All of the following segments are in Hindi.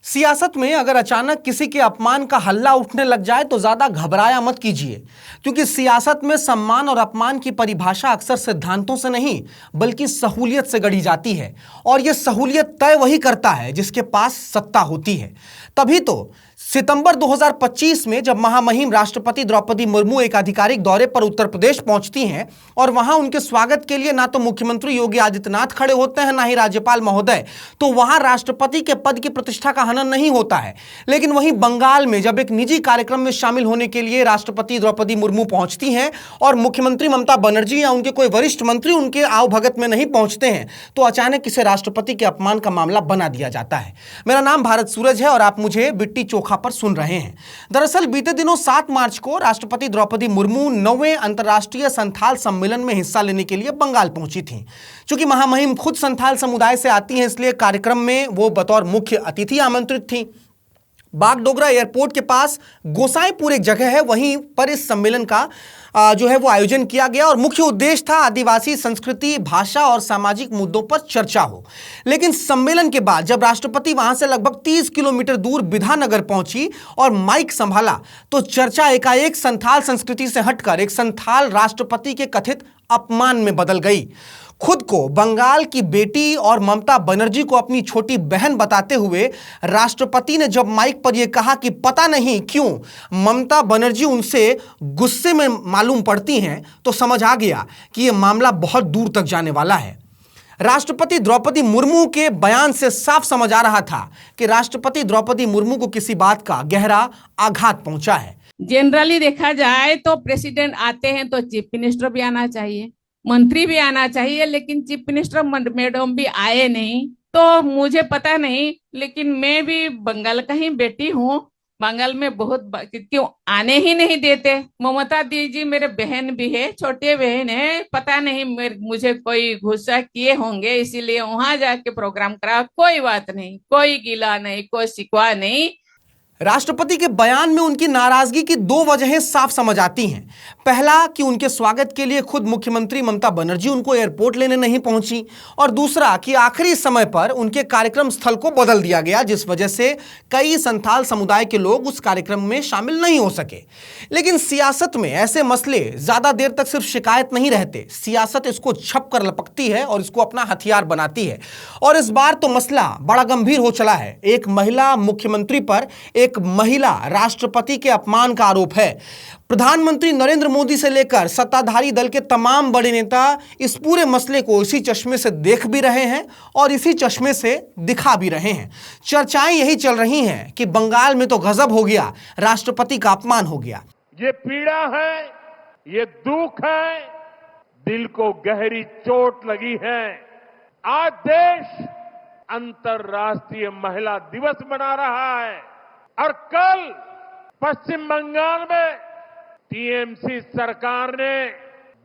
सियासत में अगर अचानक किसी के अपमान का हल्ला उठने लग जाए तो ज्यादा घबराया मत कीजिए, क्योंकि सियासत में सम्मान और अपमान की परिभाषा अक्सर सिद्धांतों से नहीं बल्कि सहूलियत से गढ़ी जाती है। और यह सहूलियत तय वही करता है जिसके पास सत्ता होती है। तभी तो सितंबर 2025 में जब महामहिम राष्ट्रपति द्रौपदी मुर्मू एक आधिकारिक दौरे पर उत्तर प्रदेश पहुंचती हैं और वहां उनके स्वागत के लिए ना तो मुख्यमंत्री योगी आदित्यनाथ खड़े होते हैं, ना ही राज्यपाल महोदय, तो वहां राष्ट्रपति के पद की प्रतिष्ठा का हनन नहीं होता है। लेकिन वहीं बंगाल में जब एक निजी कार्यक्रम में शामिल होने के लिए राष्ट्रपति द्रौपदी मुर्मू पहुंचती हैं और मुख्यमंत्री ममता बनर्जी या उनके कोई वरिष्ठ मंत्री उनके आवभगत में नहीं पहुंचते हैं, तो अचानक किसी राष्ट्रपति के अपमान का मामला बना दिया जाता है। मेरा नाम भारत सूरज है और आप मुझे बिट्टी चोखा पर सुन रहे हैं। दरअसल बीते दिनों 7 मार्च को राष्ट्रपति द्रौपदी मुर्मू 9वें अंतर्राष्ट्रीय संथाल सम्मेलन में हिस्सा लेने के लिए बंगाल पहुंची थीं। चूंकि महामहिम खुद संथाल समुदाय से आती हैं, इसलिए कार्यक्रम में वो बतौर मुख्य अतिथि आमंत्रित थीं। बागडोगरा एयरपोर्ट के पास गोसाईपुर एक जगह है, वहीं पर इस सम्मेलन का जो है वो आयोजन किया गया और मुख्य उद्देश्य था आदिवासी संस्कृति, भाषा और सामाजिक मुद्दों पर चर्चा हो। लेकिन सम्मेलन के बाद जब राष्ट्रपति वहां से लगभग 30 किलोमीटर दूर विधानगर पहुंची और माइक संभाला तो चर्चा एकाएक संथाल संस्कृति से हटकर एक संथाल राष्ट्रपति के कथित अपमान में बदल गई। खुद को बंगाल की बेटी और ममता बनर्जी को अपनी छोटी बहन बताते हुए राष्ट्रपति ने जब माइक पर यह कहा कि पता नहीं क्यों ममता बनर्जी उनसे गुस्से में मालूम पड़ती हैं, तो समझ आ गया कि यह मामला बहुत दूर तक जाने वाला है। राष्ट्रपति द्रौपदी मुर्मू के बयान से साफ समझ आ रहा था कि राष्ट्रपति द्रौपदी मुर्मू को किसी बात का गहरा आघात पहुंचा है। जनरली देखा जाए तो प्रेसिडेंट आते हैं तो चीफ मिनिस्टर भी आना चाहिए, मंत्री भी आना चाहिए, लेकिन चीफ मिनिस्टर मैडम भी आए नहीं। तो मुझे पता नहीं, लेकिन मैं भी बंगाल का ही बेटी हूँ। बंगाल में बहुत क्यों आने ही नहीं देते। ममता दीदी मेरे बहन भी है, छोटे बहन है, पता नहीं मुझे कोई गुस्सा किए होंगे इसीलिए वहां जाके प्रोग्राम करा। कोई बात नहीं, कोई गिला नहीं, कोई शिकवा नहीं। राष्ट्रपति के बयान में उनकी नाराजगी की 2 वजहें साफ समझ आती हैं। पहला कि उनके स्वागत के लिए खुद मुख्यमंत्री ममता बनर्जी उनको एयरपोर्ट लेने नहीं पहुंची, और दूसरा कि आखिरी समय पर उनके कार्यक्रम स्थल को बदल दिया गया, जिस वजह से कई संथाल समुदाय के लोग उस कार्यक्रम में शामिल नहीं हो सके। लेकिन सियासत में ऐसे मसले ज्यादा देर तक सिर्फ शिकायत नहीं रहते, सियासत इसको छप कर लपकती है और इसको अपना हथियार बनाती है। और इस बार तो मसला बड़ा गंभीर हो चला है। एक महिला मुख्यमंत्री पर एक महिला राष्ट्रपति के अपमान का आरोप है। प्रधानमंत्री नरेंद्र मोदी से लेकर सत्ताधारी दल के तमाम बड़े नेता इस पूरे मसले को इसी चश्मे से देख भी रहे हैं और इसी चश्मे से दिखा भी रहे हैं। चर्चाएं यही चल रही हैं कि बंगाल में तो गजब हो गया, राष्ट्रपति का अपमान हो गया। ये पीड़ा है, ये दुख है, दिल को गहरी चोट लगी है। आज देश अंतर्राष्ट्रीय महिला दिवस मना रहा है और कल पश्चिम बंगाल में टीएमसी सरकार ने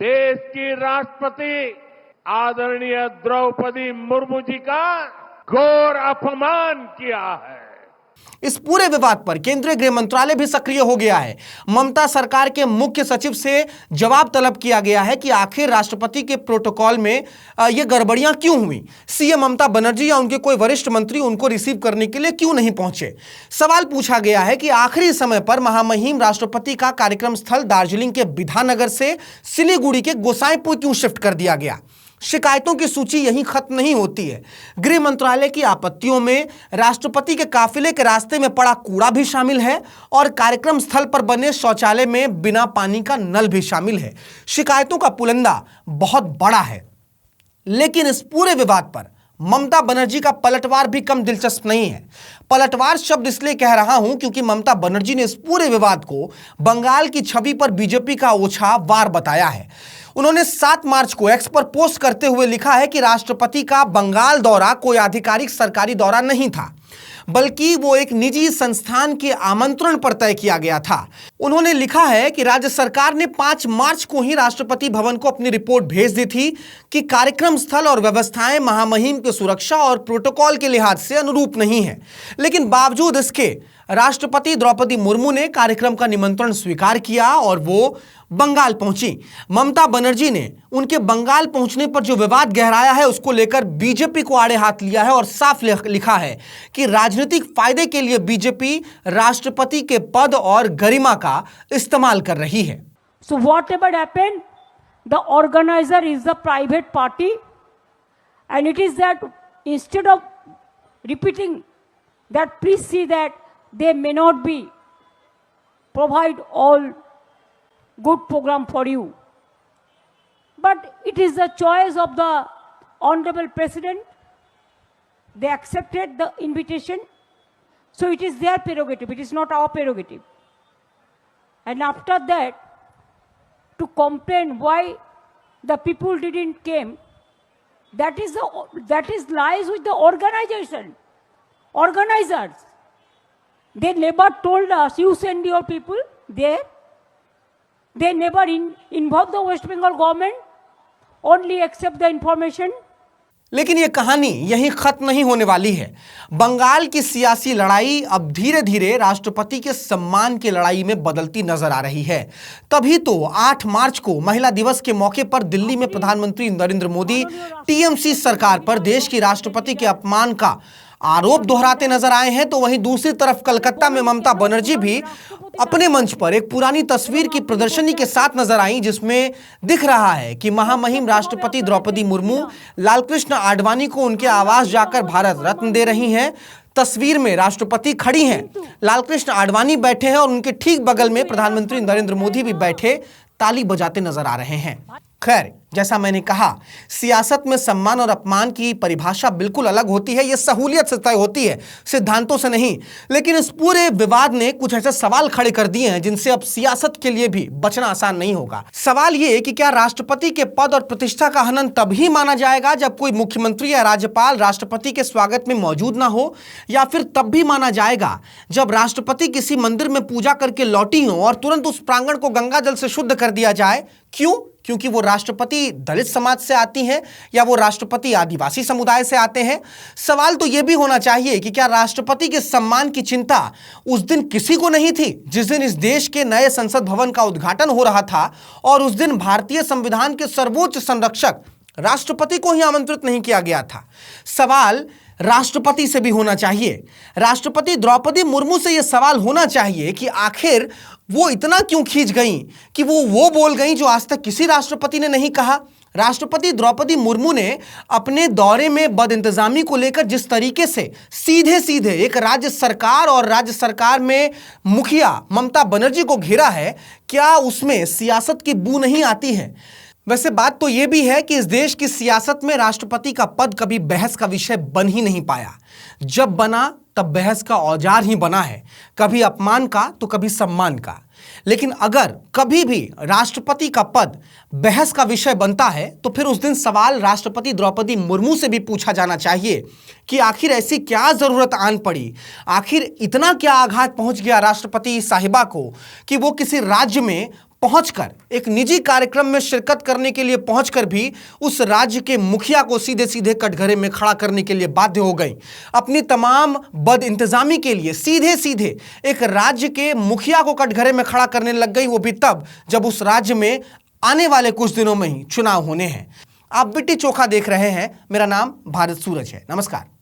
देश की राष्ट्रपति आदरणीय द्रौपदी मुर्मू जी का घोर अपमान किया है। इस पूरे विवाद पर केंद्रीय गृह मंत्रालय भी सक्रिय हो गया है। ममता सरकार के मुख्य सचिव से जवाब तलब किया गया है कि आखिर राष्ट्रपति के प्रोटोकॉल में ये गड़बड़ियां क्यों हुई। सीएम ममता बनर्जी या उनके कोई वरिष्ठ मंत्री उनको रिसीव करने के लिए क्यों नहीं पहुंचे। सवाल पूछा गया है कि आखिरी समय पर महामहिम राष्ट्रपति का कार्यक्रम स्थल दार्जिलिंग के विधानगर से सिलीगुड़ी के गोसाईपुर क्यों शिफ्ट कर दिया गया। शिकायतों की सूची यहीं खत्म नहीं होती है। गृह मंत्रालय की आपत्तियों में राष्ट्रपति के काफिले के रास्ते में पड़ा कूड़ा भी शामिल है और कार्यक्रम स्थल पर बने शौचालय में बिना पानी का नल भी शामिल है। शिकायतों का पुलंदा बहुत बड़ा है। लेकिन इस पूरे विवाद पर ममता बनर्जी का पलटवार भी कम दिलचस्प नहीं है। पलटवार शब्द इसलिए कह रहा हूं क्योंकि ममता बनर्जी ने इस पूरे विवाद को बंगाल की छवि पर बीजेपी का ओछा वार बताया है। उन्होंने 7 मार्च को एक्स पर पोस्ट करते हुए लिखा है कि राष्ट्रपति का बंगाल दौरा कोई आधिकारिक सरकारी दौरा नहीं था, बल्कि वो एक निजी संस्थान के आमंत्रण पर तय किया गया था। उन्होंने लिखा है कि राज्य सरकार ने 5 मार्च को ही राष्ट्रपति भवन को अपनी रिपोर्ट भेज दी थी कि कार्यक्रम स्थल और व्यवस्थाएं महामहिम की सुरक्षा और प्रोटोकॉल के लिहाज से अनुरूप नहीं है। लेकिन बावजूद इसके राष्ट्रपति द्रौपदी मुर्मू ने कार्यक्रम का निमंत्रण स्वीकार किया और वो बंगाल पहुंची। ममता बनर्जी ने उनके बंगाल पहुंचने पर जो विवाद गहराया है उसको लेकर बीजेपी को आड़े हाथ लिया है और साफ लिखा है कि राजनीतिक फायदे के लिए बीजेपी राष्ट्रपति के पद और गरिमा का इस्तेमाल कर रही है। So whatever happened, the organizer is the private party, and it is that instead of repeating that, please see that they may not be provide all good program for you. But it is the choice of the Honorable President. They accepted the invitation. So it is their prerogative. It is not our prerogative. And after that, to complain why the people didn't came, that is lies with the organizers. They never told us, you send your people there. They never involve the West Bengal government, only accept the information. लेकिन ये कहानी यहीं खत्म नहीं होने वाली है। बंगाल की सियासी लड़ाई अब धीरे धीरे राष्ट्रपति के सम्मान की लड़ाई में बदलती नजर आ रही है। तभी तो 8 मार्च को महिला दिवस के मौके पर दिल्ली में प्रधानमंत्री नरेंद्र मोदी टीएमसी सरकार पर देश की राष्ट्रपति के अपमान का आरोप दोहराते नजर आए हैं, तो वहीं दूसरी तरफ कलकत्ता में ममता बनर्जी भी अपने मंच पर एक पुरानी तस्वीर की प्रदर्शनी के साथ नजर आई, जिसमें दिख रहा है कि महामहिम राष्ट्रपति द्रौपदी मुर्मू लालकृष्ण आडवाणी को उनके आवास जाकर भारत रत्न दे रही हैं। तस्वीर में राष्ट्रपति खड़ी हैं, लालकृष्ण आडवाणी बैठे हैं और उनके ठीक बगल में प्रधानमंत्री नरेंद्र मोदी भी बैठे ताली बजाते नजर आ रहे हैं। खैर, जैसा मैंने कहा, सियासत में सम्मान और अपमान की परिभाषा बिल्कुल अलग होती है। यह सहूलियत से तय होती है, सिद्धांतों से नहीं। लेकिन इस पूरे विवाद ने कुछ ऐसे सवाल खड़े कर दिए हैं जिनसे अब सियासत के लिए भी बचना आसान नहीं होगा। सवाल यह कि क्या राष्ट्रपति के पद और प्रतिष्ठा का हनन तभी माना जाएगा जब कोई मुख्यमंत्री या राज्यपाल राष्ट्रपति के स्वागत में मौजूद ना हो, या फिर तब भी माना जाएगा जब राष्ट्रपति किसी मंदिर में पूजा करके लौटी हो और तुरंत उस प्रांगण को गंगा जल से शुद्ध कर दिया जाए? क्यों? क्योंकि वो राष्ट्रपति दलित समाज से आती हैं या वो राष्ट्रपति आदिवासी समुदाय से आते हैं। सवाल तो यह भी होना चाहिए कि क्या राष्ट्रपति के सम्मान की चिंता उस दिन किसी को नहीं थी जिस दिन इस देश के नए संसद भवन का उद्घाटन हो रहा था और उस दिन भारतीय संविधान के सर्वोच्च संरक्षक राष्ट्रपति को ही आमंत्रित नहीं किया गया था? सवाल राष्ट्रपति से भी होना चाहिए। राष्ट्रपति द्रौपदी मुर्मू से यह सवाल होना चाहिए कि आखिर वो इतना क्यों खींच गईं कि वो बोल गईं जो आज तक किसी राष्ट्रपति ने नहीं कहा। राष्ट्रपति द्रौपदी मुर्मू ने अपने दौरे में बदइंतजामी को लेकर जिस तरीके से सीधे सीधे एक राज्य सरकार और राज्य सरकार में मुखिया ममता बनर्जी को घेरा है, क्या उसमें सियासत की बू नहीं आती है? वैसे बात तो यह भी है कि इस देश की सियासत में राष्ट्रपति का पद कभी बहस का विषय बन ही नहीं पाया। जब बना तब बहस का औजार ही बना है, कभी अपमान का तो कभी सम्मान का। लेकिन अगर कभी भी राष्ट्रपति का पद बहस का विषय बनता है तो फिर उस दिन सवाल राष्ट्रपति द्रौपदी मुर्मू से भी पूछा जाना चाहिए कि आखिर ऐसी क्या जरूरत आन पड़ी, आखिर इतना क्या आघात पहुंच गया राष्ट्रपति साहिबा को कि वो किसी राज्य में पहुंचकर एक निजी कार्यक्रम में शिरकत करने के लिए पहुंचकर भी उस राज्य के मुखिया को सीधे सीधे कटघरे में खड़ा करने के लिए बाध्य हो गई। अपनी तमाम बदइंतजामी के लिए सीधे सीधे एक राज्य के मुखिया को कटघरे में खड़ा करने लग गई, वो भी तब जब उस राज्य में आने वाले कुछ दिनों में ही चुनाव होने हैं। आप बिट्टी चोखा देख रहे हैं। मेरा नाम भारत सूरज है। नमस्कार।